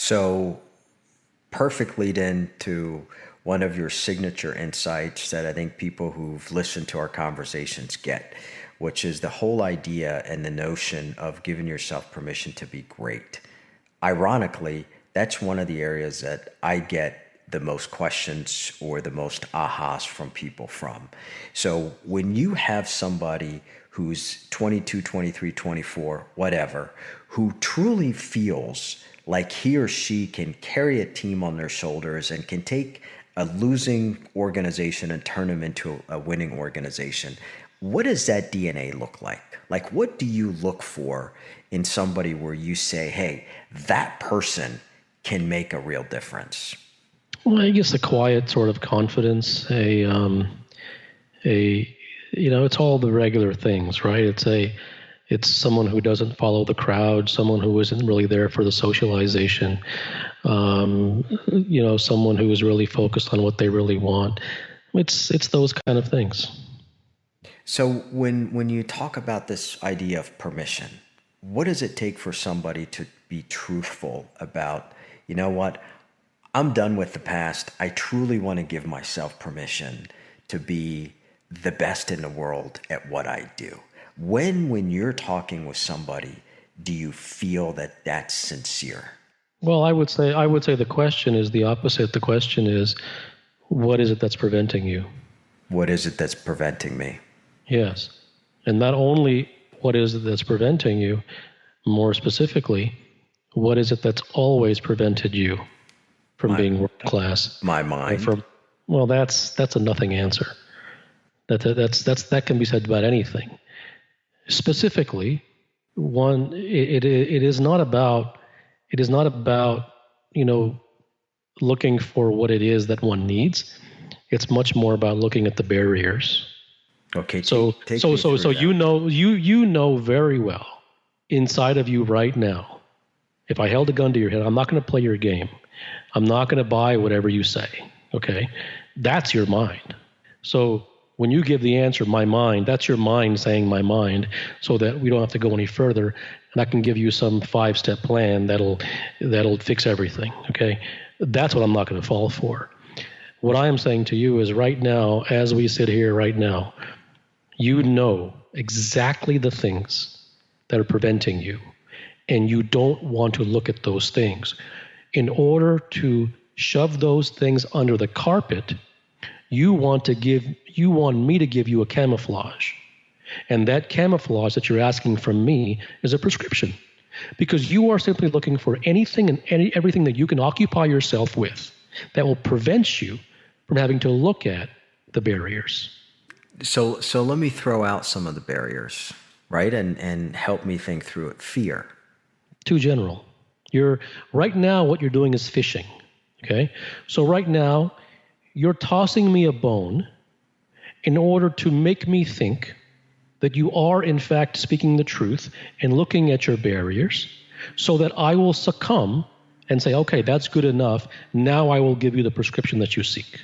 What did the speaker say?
So perfect lead into one of your signature insights that I think people who've listened to our conversations get, which is the whole idea and the notion of giving yourself permission to be great. Ironically, that's one of the areas that I get the most questions or the most ahas from people from. So when you have somebody who's 22, 23, 24, whatever, who truly feels like he or she can carry a team on their shoulders and can take a losing organization and turn them into a winning organization, what does that DNA look like? Like, what do you look for in somebody where you say, hey, that person can make a real difference? Well, I guess a quiet sort of confidence, it's all the regular things, right? It's someone who doesn't follow the crowd, someone who isn't really there for the socialization, someone who is really focused on what they really want. It's those kind of things. So when you talk about this idea of permission, what does it take for somebody to be truthful about, you know what, I'm done with the past. I truly want to give myself permission to be the best in the world at what I do. When you're talking with somebody, do you feel that that's sincere? Well, I would say the question is the opposite. The question is, what is it that's preventing you? What is it that's preventing me? Yes. And not only what is it that's preventing you, more specifically, what is it that's always prevented you from being world class? My mind. That's a nothing answer. That can be said about anything. Specifically, it is not about looking for what it is that one needs. It's much more about looking at the barriers. Okay. So you know very well inside of you right now. If I held a gun to your head, I'm not going to play your game. I'm not going to buy whatever you say. Okay, that's your mind. So when you give the answer, my mind, that's your mind saying my mind, so that we don't have to go any further, and I can give you some 5-step plan that'll fix everything. Okay, that's what I'm not going to fall for. What I am saying to you is right now, as we sit here right now, you know exactly the things that are preventing you, and you don't want to look at those things. In order to shove those things under the carpet, you want me to give you a camouflage. And that camouflage that you're asking from me is a prescription, because you are simply looking for anything and everything that you can occupy yourself with that will prevent you from having to look at the barriers. So let me throw out some of the barriers, right? And help me think through it. Fear. Too general. Right now, what you're doing is fishing. Okay? So right now, you're tossing me a bone in order to make me think that you are, in fact, speaking the truth and looking at your barriers, so that I will succumb and say, okay, that's good enough. Now I will give you the prescription that you seek.